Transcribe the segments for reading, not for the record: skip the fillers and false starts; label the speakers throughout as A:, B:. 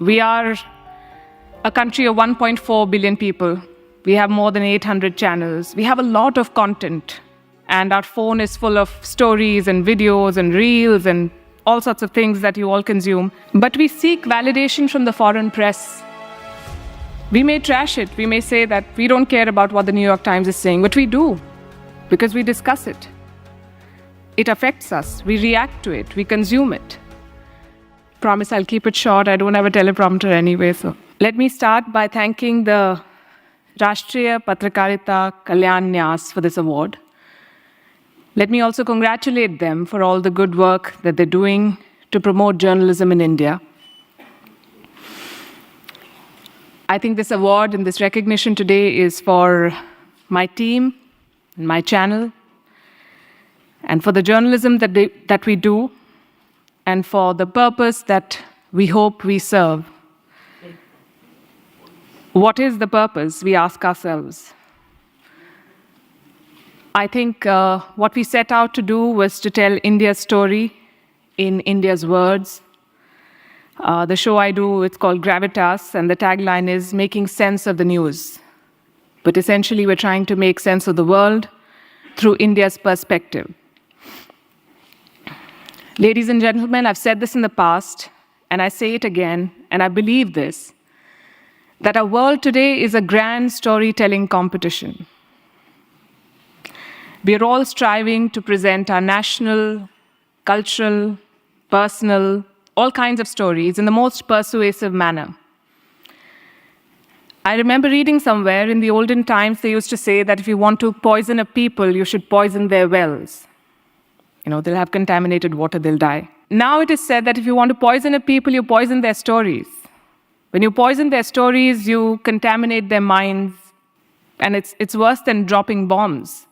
A: We are a country of 1.4 billion people. We have more than 800 channels. We have a lot of content. And our phone is full of stories and videos and reels and all sorts of things that you all consume. But we seek validation from the foreign press. We may trash it. We may say that we don't care about what the New York Times is saying, but we do, because we discuss it. It affects us. We react to it. We consume it. Promise I'll keep it short. I don't have a teleprompter anyway. So let me start by thanking the Rashtriya Patrakarita Kalyan Nyas for this award. Let me also congratulate them for all the good work that they're doing to promote journalism in India. I think this award and this recognition today is for my team and my channel, and for the journalism that we do, and for the purpose that we hope we serve. What is the purpose, we ask ourselves. I think what we set out to do was to tell India's story in India's words. The show I do, it's called Gravitas, and the tagline is making sense of the news. But essentially, we're trying to make sense of the world through India's perspective. Ladies and gentlemen, I've said this in the past, and I say it again, and I believe this, that our world today is a grand storytelling competition. We are all striving to present our national, cultural, personal, all kinds of stories in the most persuasive manner. I remember reading somewhere in the olden times, they used to say that if you want to poison a people, you should poison their wells. They'll have contaminated water, they'll die. Now it is said that if you want to poison a people, you poison their stories. When you poison their stories, you contaminate their minds, and it's worse than dropping bombs,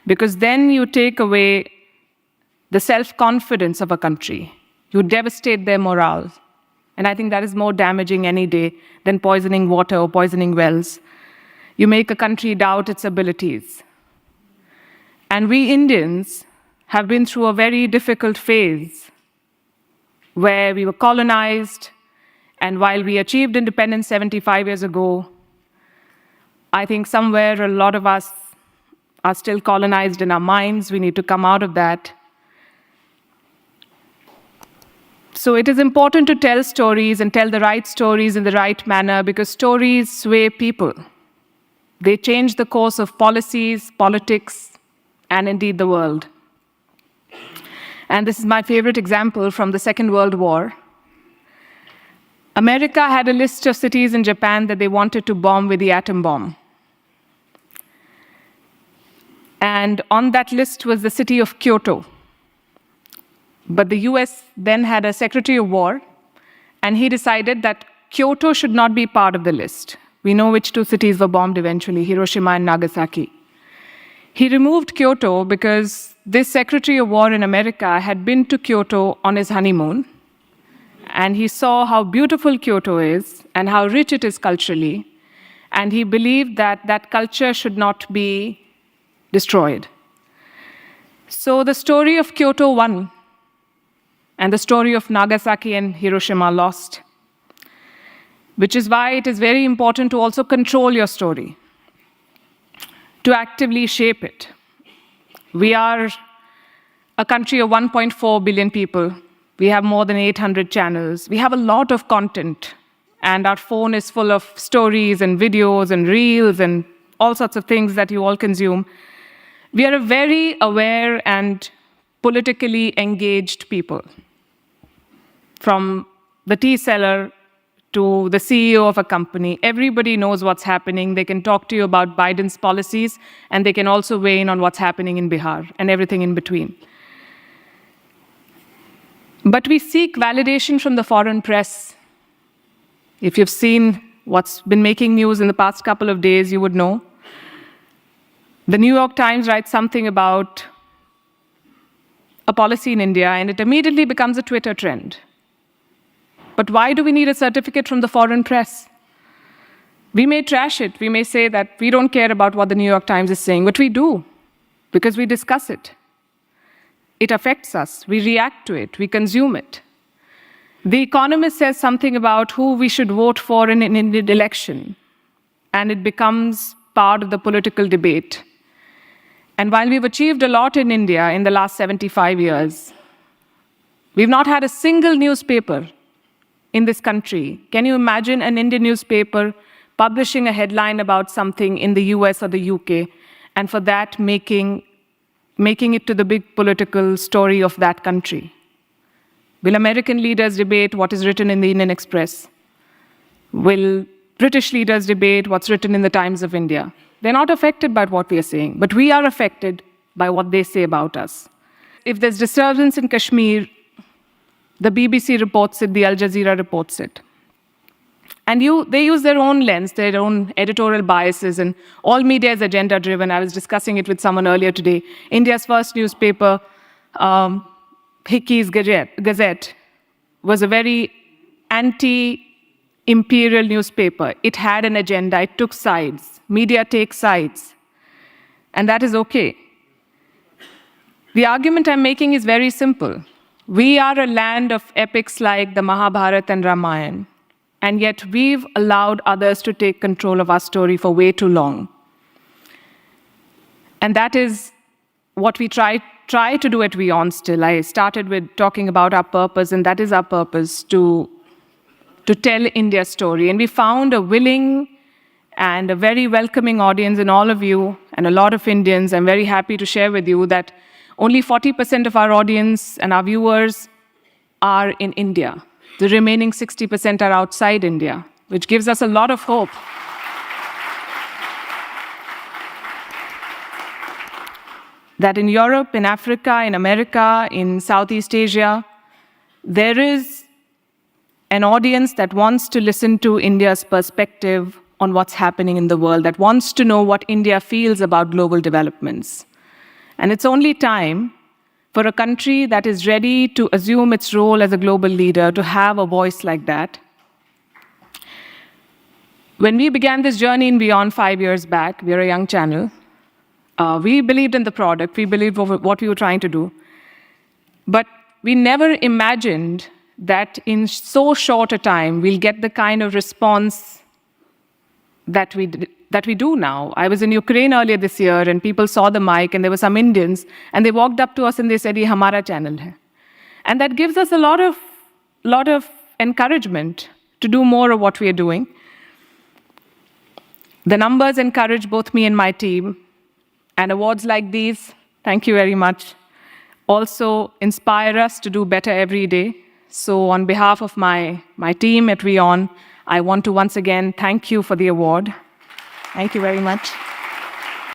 A: because then you take away the self-confidence of a country. You devastate their morale. And I think that is more damaging any day than poisoning water or poisoning wells. You make a country doubt its abilities. And we Indians have been through a very difficult phase where we were colonized, and while we achieved independence 75 years ago, I think somewhere a lot of us are still colonized in our minds. We need to come out of that. So it is important to tell stories and tell the right stories in the right manner, because stories sway people. They change the course of policies, politics, and indeed the world. And this is my favorite example from the Second World War. America had a list of cities in Japan that they wanted to bomb with the atom bomb. And on that list was the city of Kyoto. But the US then had a Secretary of War, and he decided that Kyoto should not be part of the list. We know which two cities were bombed eventually, Hiroshima and Nagasaki. He removed Kyoto because this Secretary of War in America had been to Kyoto on his honeymoon, and he saw how beautiful Kyoto is and how rich it is culturally, and he believed that that culture should not be destroyed. So the story of Kyoto won, and the story of Nagasaki and Hiroshima lost, which is why it is very important to also control your story, to actively shape it. We are a country of 1.4 billion people. We have more than 800 channels. We have a lot of content, and our phone is full of stories and videos and reels and all sorts of things that you all consume. We are a very aware and politically engaged people. From the tea seller to the CEO of a company, everybody knows what's happening. They can talk to you about Biden's policies, and they can also weigh in on what's happening in Bihar and everything in between. But we seek validation from the foreign press. If you've seen what's been making news in the past couple of days, you would know. The New York Times writes something about a policy in India, and it immediately becomes a Twitter trend. But why do we need a certificate from the foreign press? We may trash it. We may say that we don't care about what the New York Times is saying, but we do, because we discuss it. It affects us. We react to it. We consume it. The Economist says something about who we should vote for in an Indian election, and it becomes part of the political debate. And while we've achieved a lot in India in the last 75 years, we've not had a single newspaper in this country. Can you imagine an Indian newspaper publishing a headline about something in the US or the UK, and for that making it to the big political story of that country? Will American leaders debate what is written in the Indian Express? Will British leaders debate what's written in the Times of India? They're not affected by what we are saying, but we are affected by what they say about us. If there's disturbance in Kashmir, the BBC reports it, the Al Jazeera reports it. And they use their own lens, their own editorial biases, and all media is agenda-driven. I was discussing it with someone earlier today. India's first newspaper, Hickey's Gazette, was a very anti-imperial newspaper. It had an agenda, it took sides. Media takes sides, and that is okay. The argument I'm making is very simple. We are a land of epics like the Mahabharata and Ramayana, and yet we've allowed others to take control of our story for way too long. And that is what we try to do at Wion still. I started with talking about our purpose, and that is our purpose, to tell India's story. And we found a willing and a very welcoming audience in all of you and a lot of Indians. I'm very happy to share with you that only 40% of our audience and our viewers are in India. The remaining 60% are outside India, which gives us a lot of hope. That in Europe, in Africa, in America, in Southeast Asia, there is an audience that wants to listen to India's perspective on what's happening in the world, that wants to know what India feels about global developments. And it's only time for a country that is ready to assume its role as a global leader to have a voice like that. When we began this journey in Wion 5 years back, we are a young channel, we believed in the product, we believed what we were trying to do. But we never imagined that in so short a time, we'll get the kind of response that we do now. I was in Ukraine earlier this year, and people saw the mic, and there were some Indians, and they walked up to us and they said, "Ye hamara channel hai." And that gives us a lot of encouragement to do more of what we are doing. The numbers encourage both me and my team. And awards like these, thank you very much, also inspire us to do better every day. So on behalf of my team at Wion, I want to once again thank you for the award. Thank you very much.